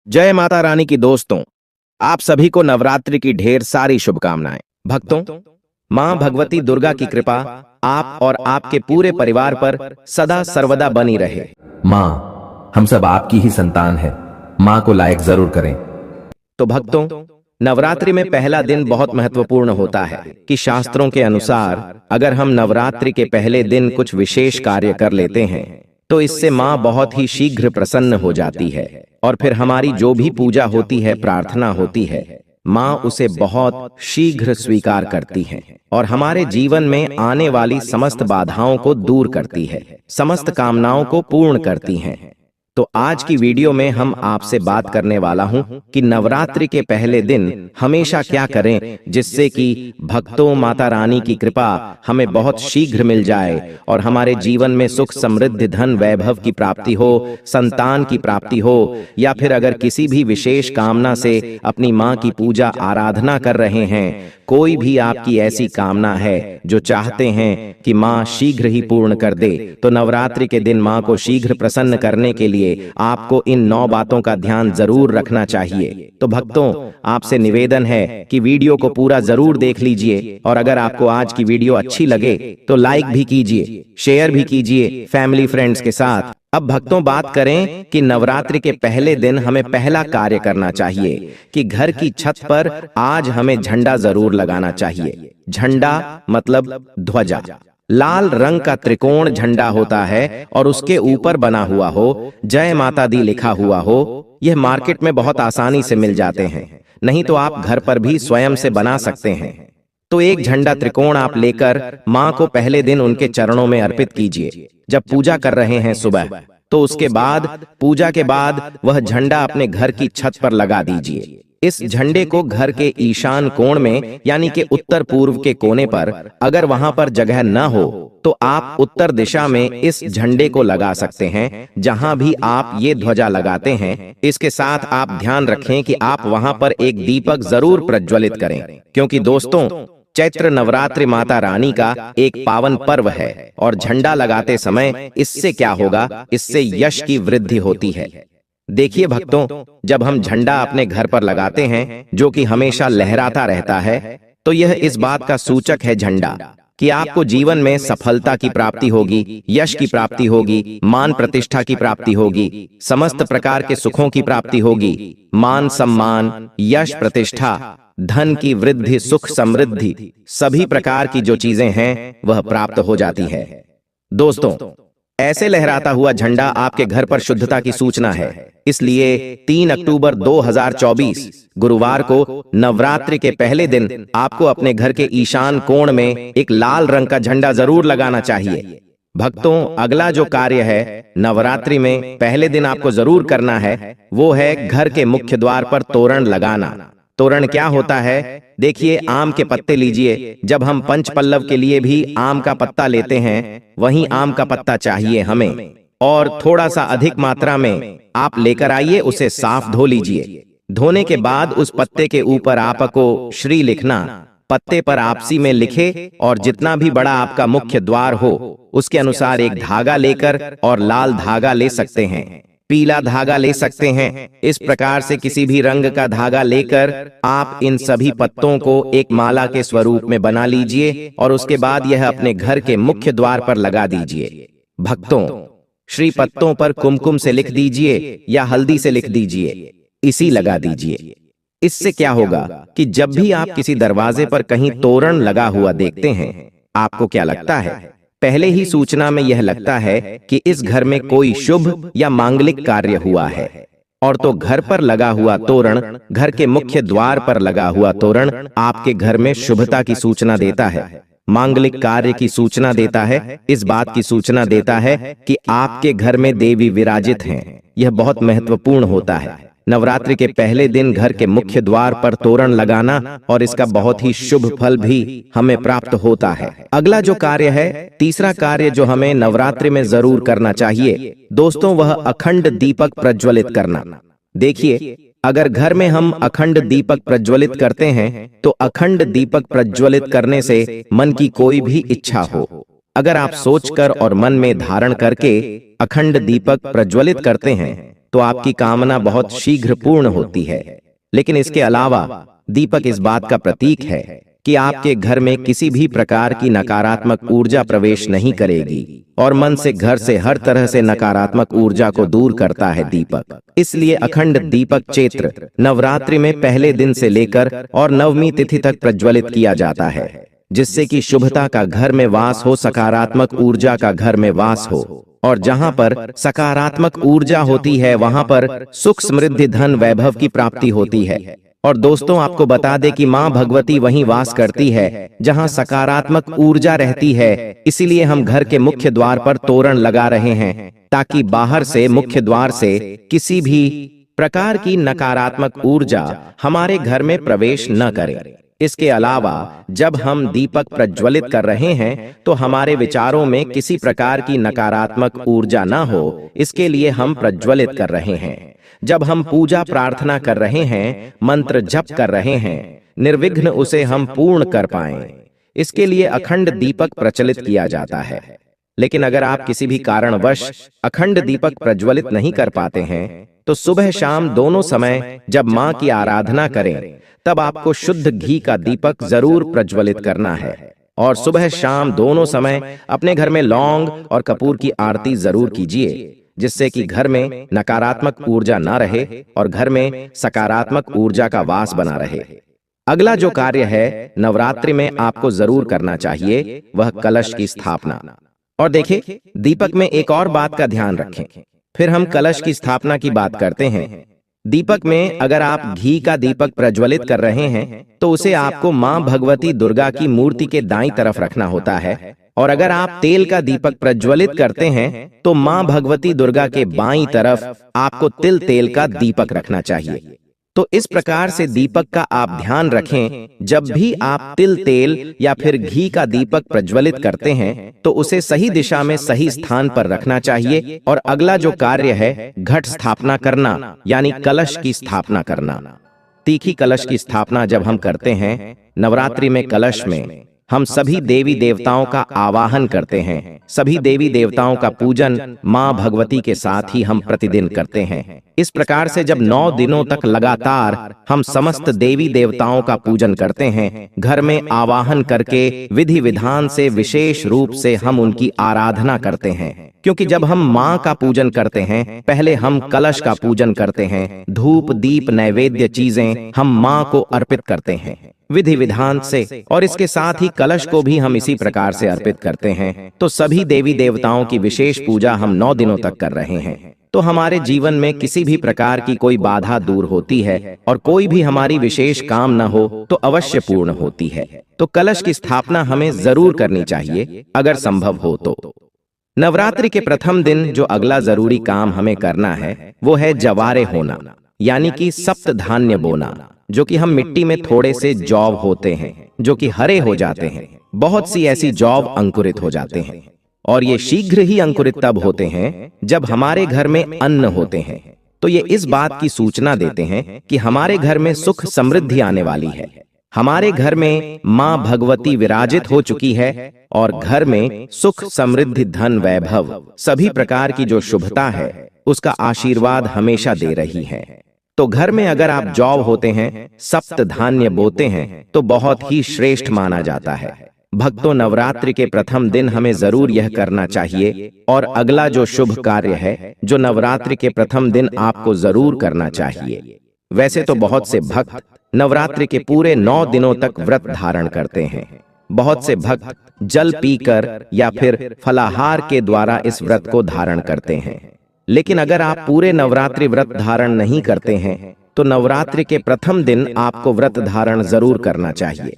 जय माता रानी की दोस्तों, आप सभी को नवरात्रि की ढेर सारी शुभकामनाएं। भक्तों, मां भगवती दुर्गा की कृपा आप और आपके पूरे परिवार पर सदा सर्वदा बनी रहे। मां, हम सब आपकी ही संतान है। मां को लायक जरूर करें। तो भक्तों, नवरात्रि में पहला दिन बहुत महत्वपूर्ण होता है कि शास्त्रों के अनुसार अगर हम नवरात्रि के पहले दिन कुछ विशेष कार्य कर लेते हैं तो इससे मां बहुत ही शीघ्र प्रसन्न हो जाती है और फिर हमारी जो भी पूजा होती है, प्रार्थना होती है, मां उसे बहुत शीघ्र स्वीकार करती है और हमारे जीवन में आने वाली समस्त बाधाओं को दूर करती है, समस्त कामनाओं को पूर्ण करती हैं। तो आज की वीडियो में हम आपसे बात करने वाला हूं कि नवरात्रि के पहले दिन हमेशा क्या करें जिससे कि भक्तों माता रानी की कृपा हमें बहुत शीघ्र मिल जाए और हमारे जीवन में सुख समृद्धि धन वैभव की प्राप्ति हो, संतान की प्राप्ति हो, या फिर अगर किसी भी विशेष कामना से अपनी मां की पूजा आराधना कर रहे हैं, कोई भी आपकी ऐसी कामना है जो चाहते हैं कि मां शीघ्र ही पूर्ण कर दे, तो नवरात्रि के दिन मां को शीघ्र प्रसन्न करने के लिए आपको इन 9 बातों का ध्यान जरूर रखना चाहिए। तो भक्तों, आपसे निवेदन है कि वीडियो को पूरा जरूर देख लीजिए और अगर आपको आज की वीडियो अच्छी लगे तो लाइक भी कीजिए, शेयर भी कीजिए फैमिली फ्रेंड्स के साथ। अब भक्तों, बात करें कि नवरात्रि के पहले दिन हमें पहला कार्य करना चाहिए कि घर की छत पर आज हमें झंडा जरूर लगाना चाहिए। झंडा मतलब ध्वजा। लाल रंग का त्रिकोण झंडा होता है और उसके ऊपर बना हुआ हो, जय माता दी लिखा हुआ हो। यह मार्केट में बहुत आसानी से मिल जाते हैं, नहीं तो आप घर पर भी स्वयं से बना सकते हैं। तो एक झंडा त्रिकोण आप लेकर मां को पहले दिन उनके चरणों में अर्पित कीजिए। जब पूजा कर रहे हैं सुबह, तो उसके बाद पूजा के बाद वह झंडा अपने घर की छत पर लगा दीजिए। इस झंडे को घर के ईशान कोण में यानी कि उत्तर पूर्व के कोने पर, अगर वहां पर जगह न हो तो आप उत्तर दिशा में इस झंडे को लगा सकते हैं। जहां भी आप ये ध्वजा लगाते हैं, इसके साथ आप ध्यान रखें कि आप वहां पर एक दीपक जरूर प्रज्वलित करें, क्योंकि दोस्तों, चैत्र नवरात्रि माता रानी का एक पावन पर्व है और झंडा लगाते समय इससे क्या होगा, इससे यश की वृद्धि होती है। देखिए भक्तों, जब हम झंडा अपने घर पर लगाते हैं जो कि हमेशा लहराता रहता है, तो यह इस बात का सूचक है झंडा कि आपको जीवन में सफलता की प्राप्ति होगी, यश की प्राप्ति होगी, मान प्रतिष्ठा की प्राप्ति होगी, समस्त प्रकार के सुखों की प्राप्ति होगी। मान सम्मान, यश प्रतिष्ठा, धन की वृद्धि, सुख समृद्धि, सभी प्रकार की जो चीजें हैं वह प्राप्त हो जाती है। दोस्तों, ऐसे लहराता हुआ झंडा आपके घर पर शुद्धता की सूचना है। इसलिए 3 अक्टूबर 2024 गुरुवार को नवरात्रि के पहले दिन आपको अपने घर के ईशान कोण में एक लाल रंग का झंडा जरूर लगाना चाहिए। भक्तों, अगला जो कार्य है नवरात्रि में पहले दिन आपको जरूर करना है, वो है घर के मुख्य द्वार पर तोरण लगाना। तोरण क्या होता है? देखिए, आम के पत्ते लीजिए। जब हम पंच पल्लव के लिए भी आम का पत्ता लेते हैं, वहीं आम का पत्ता चाहिए हमें, और थोड़ा सा अधिक मात्रा में आप लेकर आइए। उसे साफ धो लीजिए। धोने के बाद उस पत्ते के ऊपर आपको श्री लिखना। पत्ते पर आपसी में लिखे और जितना भी बड़ा आपका मुख्य द्वार हो उसके अनुसार एक धागा लेकर, और लाल धागा ले सकते हैं, पीला धागा ले सकते हैं, इस प्रकार से किसी भी रंग का धागा लेकर आप इन सभी पत्तों को एक माला के स्वरूप में बना लीजिए और उसके बाद यह अपने घर के मुख्य द्वार पर लगा दीजिए। भक्तों, श्री पत्तों पर कुमकुम से लिख दीजिए या हल्दी से लिख दीजिए, इसी लगा दीजिए। इससे क्या होगा कि जब भी आप किसी दरवाजे पर कहीं तोरण लगा हुआ देखते हैं, आपको क्या लगता है? पहले ही सूचना में यह लगता है कि इस घर में कोई शुभ या मांगलिक कार्य हुआ है। और तो घर पर लगा हुआ तोरण, घर के मुख्य द्वार पर लगा हुआ तोरण आपके घर में शुभता की सूचना देता है, मांगलिक कार्य की सूचना देता है, इस बात की सूचना देता है कि आपके घर में देवी विराजित हैं। यह बहुत महत्वपूर्ण होता है। नवरात्रि के पहले दिन घर के मुख्य द्वार पर तोरण लगाना, और इसका बहुत ही शुभ फल भी हमें प्राप्त होता है। अगला जो कार्य है, तीसरा कार्य जो हमें नवरात्रि में जरूर करना चाहिए दोस्तों, वह अखंड दीपक प्रज्वलित करना। देखिए, अगर घर में हम अखंड दीपक प्रज्वलित करते हैं तो अखंड दीपक प्रज्वलित करने से मन की कोई भी इच्छा हो, अगर आप सोचकर और मन में धारण करके अखंड दीपक प्रज्वलित करते हैं तो आपकी कामना बहुत शीघ्र पूर्ण होती है। लेकिन इसके अलावा दीपक इस बात का प्रतीक है कि आपके घर में किसी भी प्रकार की नकारात्मक ऊर्जा प्रवेश नहीं करेगी और मन से घर से हर तरह से नकारात्मक ऊर्जा को दूर करता है दीपक। इसलिए अखंड दीपक चैत्र नवरात्रि में पहले दिन से लेकर और नवमी तिथि तक प्रज्वलित किया जाता है, जिससे कि शुभता का घर में वास हो, सकारात्मक ऊर्जा का घर में वास हो। और जहां पर सकारात्मक ऊर्जा होती है वहां पर सुख, समृद्धि, धन, वैभव की प्राप्ति होती है। और दोस्तों, आपको बता दें कि मां भगवती वहीं वास करती है जहां सकारात्मक ऊर्जा रहती है। इसीलिए हम घर के मुख्य द्वार पर तोरण लगा रहे हैं ताकि बाहर से, मुख्य द्वार से किसी भी प्रकार की नकारात्मक ऊर्जा हमारे घर में प्रवेश न करे। इसके अलावा जब हम दीपक प्रज्वलित कर रहे हैं तो हमारे विचारों में किसी प्रकार की नकारात्मक ऊर्जा न हो, इसके लिए हम प्रज्वलित कर रहे हैं। जब हम पूजा प्रार्थना कर रहे हैं, मंत्र जप कर रहे हैं, निर्विघ्न उसे हम पूर्ण कर पाएं, इसके लिए अखंड दीपक प्रचलित किया जाता है। लेकिन अगर आप किसी भी कारणवश अखंड दीपक प्रज्वलित नहीं कर पाते हैं तो सुबह शाम दोनों समय जब मां की आराधना करें तब आपको शुद्ध घी का दीपक जरूर प्रज्वलित करना है। और सुबह शाम दोनों समय अपने घर में लौंग और कपूर की आरती जरूर कीजिए, जिससे कि घर में नकारात्मक ऊर्जा न रहे और घर में सकारात्मक ऊर्जा का वास बना रहे। अगला जो कार्य है नवरात्रि में आपको जरूर करना चाहिए वह कलश की स्थापना। और देखिए, दीपक में एक और बात का ध्यान रखें, फिर हम कलश की स्थापना की बात करते हैं। दीपक में अगर आप घी का दीपक प्रज्वलित कर रहे हैं तो उसे आपको मां भगवती दुर्गा की मूर्ति के दाईं तरफ रखना होता है। और अगर आप तेल का दीपक प्रज्वलित करते हैं तो मां भगवती दुर्गा के बाईं तरफ आपको तिल तेल का दीपक रखना चाहिए। तो इस प्रकार से दीपक का आप ध्यान रखें, जब भी आप तिल तेल या फिर घी का दीपक प्रज्वलित करते हैं तो उसे सही दिशा में सही स्थान पर रखना चाहिए। और अगला जो कार्य है घट स्थापना करना, यानी कलश की स्थापना करना। तीखी कलश की स्थापना जब हम करते हैं नवरात्रि में, कलश में हम सभी देवी देवताओं का आवाहन करते हैं। सभी देवी देवताओं का पूजन मां भगवती के साथ ही हम प्रतिदिन करते हैं। इस प्रकार से जब 9 दिनों तक लगातार हम समस्त देवी देवताओं का पूजन करते हैं, घर में आवाहन करके विधि विधान से विशेष रूप से हम उनकी आराधना करते हैं। क्योंकि जब हम मां का पूजन करते हैं पहले हम कलश का पूजन करते हैं, धूप दीप नैवेद्य चीजें हम मां को अर्पित करते हैं विधि विधान से, और इसके साथ ही कलश को भी हम इसी प्रकार से अर्पित करते हैं। तो सभी देवी देवताओं की विशेष पूजा हम 9 दिनों तक कर रहे हैं। तो हमारे जीवन में किसी भी प्रकार की कोई बाधा दूर होती है और कोई भी हमारी विशेष काम न हो तो अवश्य पूर्ण होती है। तो कलश की स्थापना हमें जरूर करनी चाहिए अगर संभव हो तो। नवरात्रि के प्रथम दिन जो अगला जरूरी काम हमें करना है वो है जवारे होना, यानी कि सप्त धान्य बोना, जो कि हम मिट्टी में थोड़े से जौ होते हैं जो कि हरे हो जाते हैं। बहुत सी ऐसी जौ अंकुरित हो जाते हैं और ये शीघ्र ही अंकुरित तब होते हैं जब हमारे घर में अन्न होते हैं। तो ये इस बात की सूचना देते हैं कि हमारे घर में सुख समृद्धि आने वाली है। हमारे घर में मां भगवती विराजित हो चुकी है और घर में सुख समृद्धि धन वैभव सभी प्रकार की जो शुभता है उसका आशीर्वाद हमेशा दे रही है। तो घर में अगर आप जौ होते हैं, सप्त धान्य बोते हैं तो बहुत ही श्रेष्ठ माना जाता है। भक्तों, नवरात्रि के प्रथम दिन हमें जरूर यह करना चाहिए। और अगला जो शुभ कार्य है जो नवरात्रि के प्रथम दिन आपको जरूर करना चाहिए। वैसे तो बहुत से भक्त नवरात्रि के पूरे 9 दिनों तक व्रत धारण करते हैं। बहुत से भक्त जल पीकर या फिर फलाहार के द्वारा इस व्रत को धारण करते हैं। लेकिन अगर आप पूरे नवरात्रि व्रत धारण नहीं करते हैं तो नवरात्रि के प्रथम दिन आपको व्रत धारण जरूर करना चाहिए।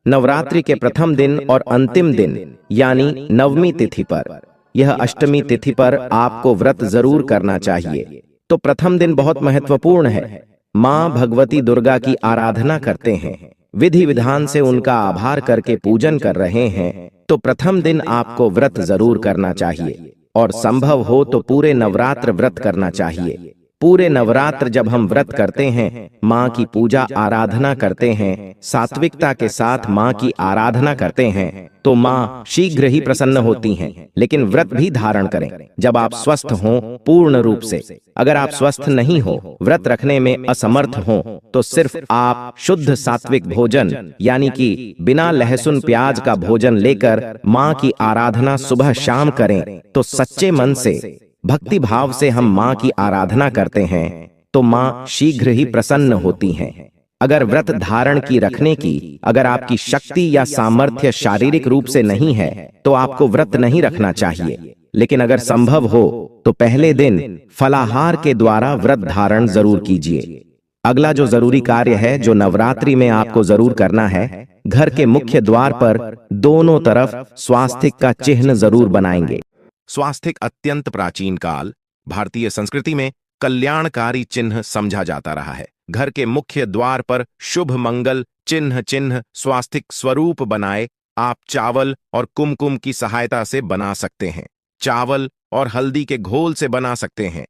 नवरात्रि के प्रथम दिन और अंतिम दिन यानी नवमी तिथि पर, यह अष्टमी तिथि पर आपको व्रत जरूर करना चाहिए। तो प्रथम दिन बहुत महत्वपूर्ण है। मां भगवती दुर्गा की आराधना करते हैं, विधि विधान से उनका आभार करके पूजन कर रहे हैं, तो प्रथम दिन आपको व्रत जरूर करना चाहिए और संभव हो तो पूरे नवरात्र व्रत करना चाहिए। पूरे नवरात्र जब हम व्रत करते हैं, माँ की पूजा आराधना करते हैं, सात्विकता के साथ माँ की आराधना करते हैं, तो माँ शीघ्र ही प्रसन्न होती हैं। लेकिन व्रत भी धारण करें जब आप स्वस्थ हों पूर्ण रूप से। अगर आप स्वस्थ नहीं हो, व्रत रखने में असमर्थ हों, तो सिर्फ आप शुद्ध सात्विक भोजन यानी कि बिना लहसुन प्याज का भोजन लेकर माँ की आराधना सुबह शाम करें, तो सच्चे मन से भक्ति भाव से हम माँ की आराधना करते हैं तो माँ शीघ्र ही प्रसन्न होती हैं। अगर व्रत धारण की रखने की अगर आपकी शक्ति या सामर्थ्य शारीरिक रूप से नहीं है तो आपको व्रत नहीं रखना चाहिए। लेकिन अगर संभव हो तो पहले दिन फलाहार के द्वारा व्रत धारण जरूर कीजिए। अगला जो जरूरी कार्य है जो नवरात्रि में आपको जरूर करना है, घर के मुख्य द्वार पर दोनों तरफ स्वास्तिक का चिन्ह जरूर बनाएंगे। स्वास्तिक अत्यंत प्राचीन काल भारतीय संस्कृति में कल्याणकारी चिन्ह समझा जाता रहा है। घर के मुख्य द्वार पर शुभ मंगल चिन्ह स्वास्तिक स्वरूप बनाए आप चावल और कुमकुम की सहायता से बना सकते हैं। चावल और हल्दी के घोल से बना सकते हैं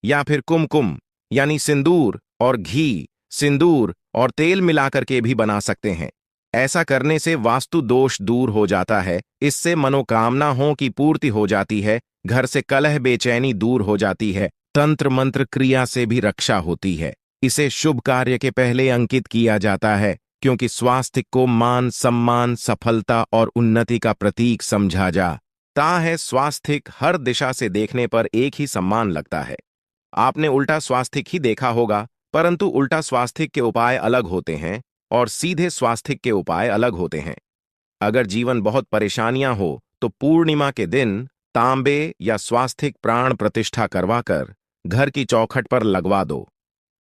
या फिर कुमकुम यानी सिंदूर और घी, सिंदूर और तेल मिलाकर के भी बना सकते हैं। ऐसा करने से वास्तु दोष दूर हो जाता है, इससे मनोकामनाओं की पूर्ति हो जाती है, घर से कलह बेचैनी दूर हो जाती है, तंत्र मंत्र क्रिया से भी रक्षा होती है। इसे शुभ कार्य के पहले अंकित किया जाता है क्योंकि स्वास्तिक को मान सम्मान सफलता और उन्नति का प्रतीक समझा जाता है। स्वास्तिक हर दिशा से देखने पर एक ही सम्मान लगता है। आपने उल्टा स्वास्तिक ही देखा होगा, परंतु उल्टा स्वास्तिक के उपाय अलग होते हैं और सीधे स्वास्तिक के उपाय अलग होते हैं। अगर जीवन बहुत परेशानियां हो तो पूर्णिमा के दिन तांबे या स्वास्तिक प्राण प्रतिष्ठा करवाकर घर की चौखट पर लगवा दो।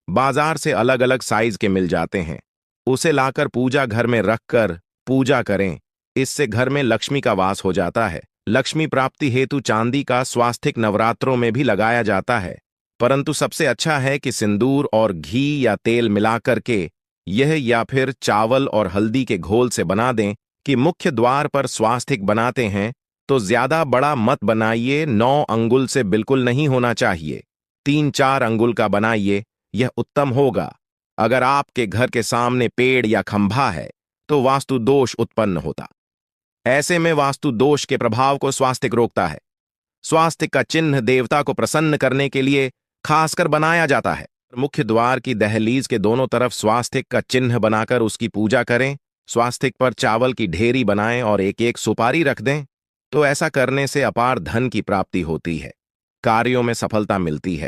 बाजार से अलग अलग साइज के मिल जाते हैं, उसे लाकर पूजा घर में रखकर पूजा करें। इससे घर में लक्ष्मी का वास हो जाता है। लक्ष्मी प्राप्ति हेतु चांदी का स्वास्तिक नवरात्रों में भी लगाया जाता है, परंतु सबसे अच्छा है कि सिंदूर और घी या तेल मिलाकर के यह या फिर चावल और हल्दी के घोल से बना दें। कि मुख्य द्वार पर स्वास्तिक बनाते हैं तो ज्यादा बड़ा मत बनाइए, 9 अंगुल से बिल्कुल नहीं होना चाहिए, 3-4 अंगुल का बनाइए, यह उत्तम होगा। अगर आपके घर के सामने पेड़ या खंभा है तो वास्तु दोष उत्पन्न होता। ऐसे में वास्तु दोष के प्रभाव को स्वास्तिक रोकता है। स्वास्तिक का चिन्ह देवता को प्रसन्न करने के लिए खासकर बनाया जाता है। मुख्य द्वार की दहलीज के दोनों तरफ स्वास्तिक का चिन्ह बनाकर उसकी पूजा करें। स्वास्तिक पर चावल की ढेरी बनाएं और एक एक सुपारी रख दें, तो ऐसा करने से अपार धन की प्राप्ति होती है, कार्यों में सफलता मिलती है।